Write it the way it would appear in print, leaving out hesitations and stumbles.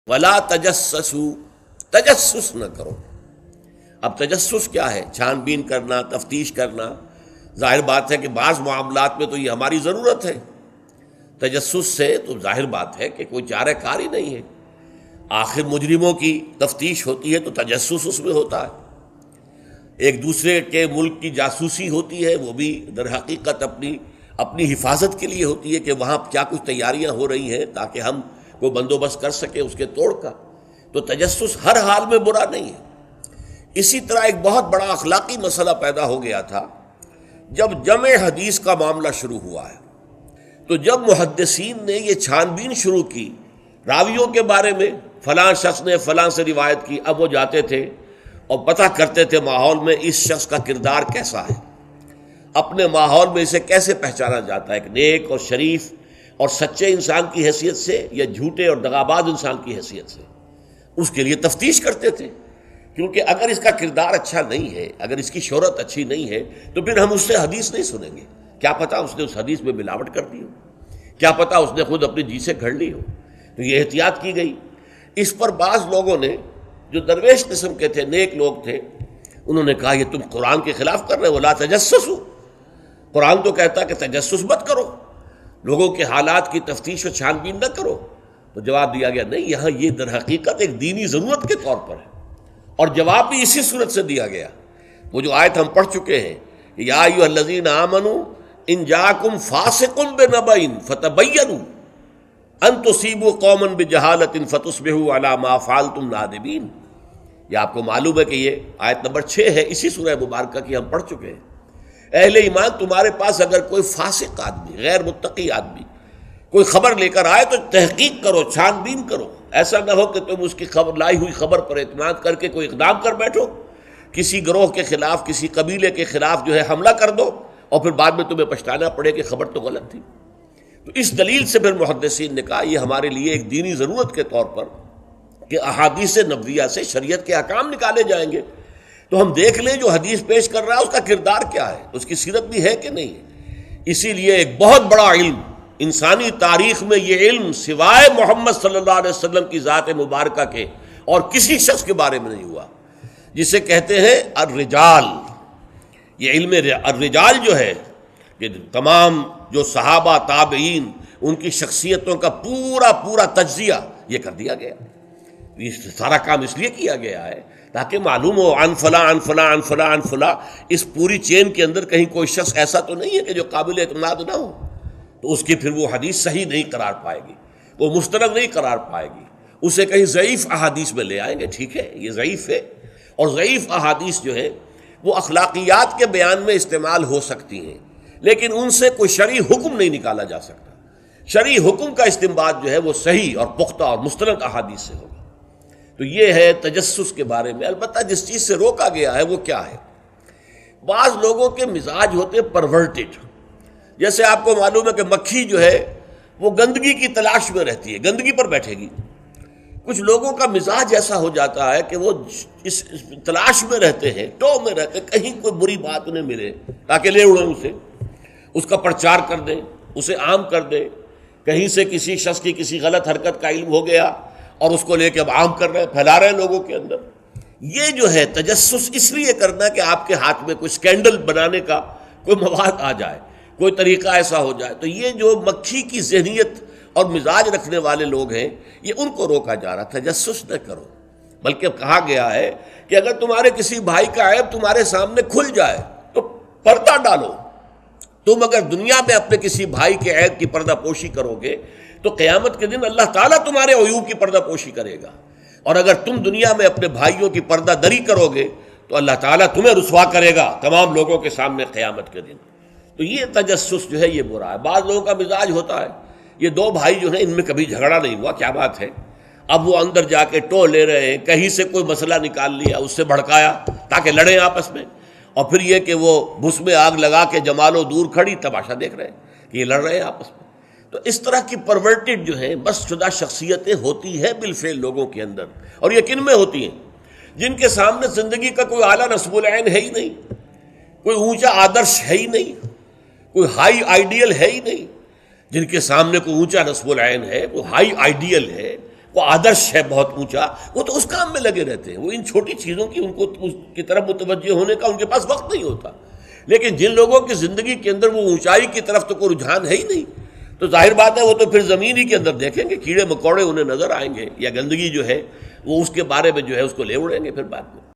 ولا تجسسوا، تجسس نہ کرو۔ اب تجسس کیا ہے؟ چھان بین کرنا، تفتیش کرنا۔ ظاہر بات ہے کہ بعض معاملات میں تو یہ ہماری ضرورت ہے، تجسس سے تو ظاہر بات ہے کہ کوئی چارہ کار ہی نہیں ہے۔ آخر مجرموں کی تفتیش ہوتی ہے تو تجسس اس میں ہوتا ہے، ایک دوسرے کے ملک کی جاسوسی ہوتی ہے، وہ بھی در حقیقت اپنی حفاظت کے لیے ہوتی ہے کہ وہاں کیا کچھ تیاریاں ہو رہی ہیں تاکہ ہم کو بندوبست کر سکے اس کے توڑ کا۔ تو تجسس ہر حال میں برا نہیں ہے۔ اسی طرح ایک بہت بڑا اخلاقی مسئلہ پیدا ہو گیا تھا جب جمع حدیث کا معاملہ شروع ہوا ہے۔ تو جب محدثین نے یہ چھان بین شروع کی راویوں کے بارے میں، فلاں شخص نے فلاں سے روایت کی، اب وہ جاتے تھے اور پتہ کرتے تھے ماحول میں اس شخص کا کردار کیسا ہے، اپنے ماحول میں اسے کیسے پہچانا جاتا ہے، ایک نیک اور شریف اور سچے انسان کی حیثیت سے یا جھوٹے اور دغاباز انسان کی حیثیت سے، اس کے لیے تفتیش کرتے تھے۔ کیونکہ اگر اس کا کردار اچھا نہیں ہے، اگر اس کی شہرت اچھی نہیں ہے تو پھر ہم اس سے حدیث نہیں سنیں گے۔ کیا پتہ اس نے اس حدیث میں ملاوٹ کر دی ہو، کیا پتہ اس نے خود اپنی جی سے گھڑ لی ہو۔ تو یہ احتیاط کی گئی۔ اس پر بعض لوگوں نے جو درویش قسم کے تھے، نیک لوگ تھے، انہوں نے کہا یہ تم قرآن کے خلاف کر رہے ہو، لا تجسسوا۔ قرآن تو کہتا ہے کہ تجسس مت کرو، لوگوں کے حالات کی تفتیش و چھان بین نہ کرو۔ تو جواب دیا گیا نہیں، یہاں یہ در حقیقت ایک دینی ضرورت کے طور پر ہے، اور جواب بھی اسی صورت سے دیا گیا۔ وہ جو آیت ہم پڑھ چکے ہیں، یا ایھا الذین آمنوا ان جاءکم فاسق بنبأ فتبینوا ان تصیبوا قوما بجہالۃ فتصبحوا علی ما فعلتم نادمین۔ یہ آپ کو معلوم ہے کہ یہ آیت نمبر 6 ہے اسی سورہ مبارکہ کی، ہم پڑھ چکے ہیں۔ اہل ایمان، تمہارے پاس اگر کوئی فاسق آدمی، غیر متقی آدمی کوئی خبر لے کر آئے تو تحقیق کرو، چھان بین کرو۔ ایسا نہ ہو کہ تم اس کی خبر لائی ہوئی خبر پر اعتماد کر کے کوئی اقدام کر بیٹھو، کسی گروہ کے خلاف، کسی قبیلے کے خلاف جو ہے حملہ کر دو، اور پھر بعد میں تمہیں پچھتانا پڑے کہ خبر تو غلط تھی۔ تو اس دلیل سے پھر محدثین نے کہا یہ ہمارے لیے ایک دینی ضرورت کے طور پر کہ احادیث نبویہ سے شریعت کے احکام نکالے جائیں گے، تو ہم دیکھ لیں جو حدیث پیش کر رہا ہے اس کا کردار کیا ہے، اس کی سیرت بھی ہے کہ نہیں ہے۔ اسی لیے ایک بہت بڑا علم انسانی تاریخ میں، یہ علم سوائے محمد صلی اللہ علیہ وسلم کی ذات مبارکہ کے اور کسی شخص کے بارے میں نہیں ہوا، جسے کہتے ہیں الرجال۔ یہ علم الرجال جو ہے کہ تمام جو صحابہ تابعین ان کی شخصیتوں کا پورا تجزیہ یہ کر دیا گیا۔ یہ سارا کام اس لیے کیا گیا ہے تاکہ معلوم ہو عن فلاں عن فلاں عن فلاں عن فلاں، اس پوری چین کے اندر کہیں کوئی شخص ایسا تو نہیں ہے کہ جو قابل اعتماد نہ ہو، تو اس کی پھر وہ حدیث صحیح نہیں قرار پائے گی، وہ مستند نہیں قرار پائے گی، اسے کہیں ضعیف احادیث میں لے آئیں گے۔ ٹھیک ہے، یہ ضعیف ہے، اور ضعیف احادیث جو ہے وہ اخلاقیات کے بیان میں استعمال ہو سکتی ہیں، لیکن ان سے کوئی شرعی حکم نہیں نکالا جا سکتا۔ شرعی حکم کا استنباط جو ہے وہ صحیح اور پختہ اور مستند احادیث سے ہوگا۔ تو یہ ہے تجسس کے بارے میں۔ البتہ جس چیز سے روکا گیا ہے وہ کیا ہے؟ بعض لوگوں کے مزاج ہوتے پرورٹڈ، جیسے آپ کو معلوم ہے کہ مکھی جو ہے وہ گندگی کی تلاش میں رہتی ہے، گندگی پر بیٹھے گی۔ کچھ لوگوں کا مزاج ایسا ہو جاتا ہے کہ وہ اس تلاش میں رہتے ہیں، ٹو میں رہتے ہیں، کہیں کوئی بری بات انہیں ملے تاکہ لے اڑیں اسے، اس کا پرچار کر دیں، اسے عام کر دیں۔ کہیں سے کسی شخص کی کسی غلط حرکت کا علم ہو گیا اور اس کو لے کے اب عام کر رہے ہیں، پھیلا رہے ہیں لوگوں کے اندر۔ یہ جو ہے تجسس اس لیے کرنا کہ آپ کے ہاتھ میں کوئی سکینڈل بنانے کا کوئی مواد آ جائے، کوئی طریقہ ایسا ہو جائے۔ تو یہ جو مکھی کی ذہنیت اور مزاج رکھنے والے لوگ ہیں، یہ ان کو روکا جا رہا، تجسس نہ کرو۔ بلکہ کہا گیا ہے کہ اگر تمہارے کسی بھائی کا عیب تمہارے سامنے کھل جائے تو پردہ ڈالو۔ تم اگر دنیا میں اپنے کسی بھائی کے عیب کی پردہ پوشی کرو گے تو قیامت کے دن اللہ تعالیٰ تمہارے عیوب کی پردہ پوشی کرے گا، اور اگر تم دنیا میں اپنے بھائیوں کی پردہ دری کرو گے تو اللہ تعالیٰ تمہیں رسوا کرے گا تمام لوگوں کے سامنے قیامت کے دن۔ تو یہ تجسس جو ہے یہ برا ہے۔ بعض لوگوں کا مزاج ہوتا ہے، یہ دو بھائی جو ہیں ان میں کبھی جھگڑا نہیں ہوا، کیا بات ہے، اب وہ اندر جا کے ٹو لے رہے ہیں، کہیں سے کوئی مسئلہ نکال لیا، اس سے بھڑکایا تاکہ لڑیں آپس میں، اور پھر یہ کہ وہ بھس میں آگ لگا کے جمالو دور کھڑی تماشا دیکھ رہے ہیں کہ یہ لڑ رہے ہیں آپس میں۔ تو اس طرح کی پرورٹڈ جو ہیں بس شدہ شخصیتیں ہوتی ہیں بالفعل لوگوں کے اندر، اور یہ کن میں ہوتی ہیں؟ جن کے سامنے زندگی کا کوئی اعلیٰ نصب العین ہے ہی نہیں، کوئی اونچا آدرش ہے ہی نہیں، کوئی ہائی آئیڈیل ہے ہی نہیں۔ جن کے سامنے کوئی اونچا نصب العین ہے، وہ ہائی آئیڈیل ہے، وہ آدرش ہے بہت اونچا، وہ تو اس کام میں لگے رہتے ہیں، وہ ان چھوٹی چیزوں کی ان کو اس کی طرف متوجہ ہونے کا ان کے پاس وقت نہیں ہوتا۔ لیکن جن لوگوں کی زندگی کے اندر وہ اونچائی کی طرف تو کوئی رجحان ہے ہی نہیں، تو ظاہر بات ہے وہ تو پھر زمین ہی کے اندر دیکھیں گے، کیڑے مکوڑے انہیں نظر آئیں گے، یا گندگی جو ہے وہ اس کے بارے میں جو ہے اس کو لے اڑیں گے پھر بعد میں۔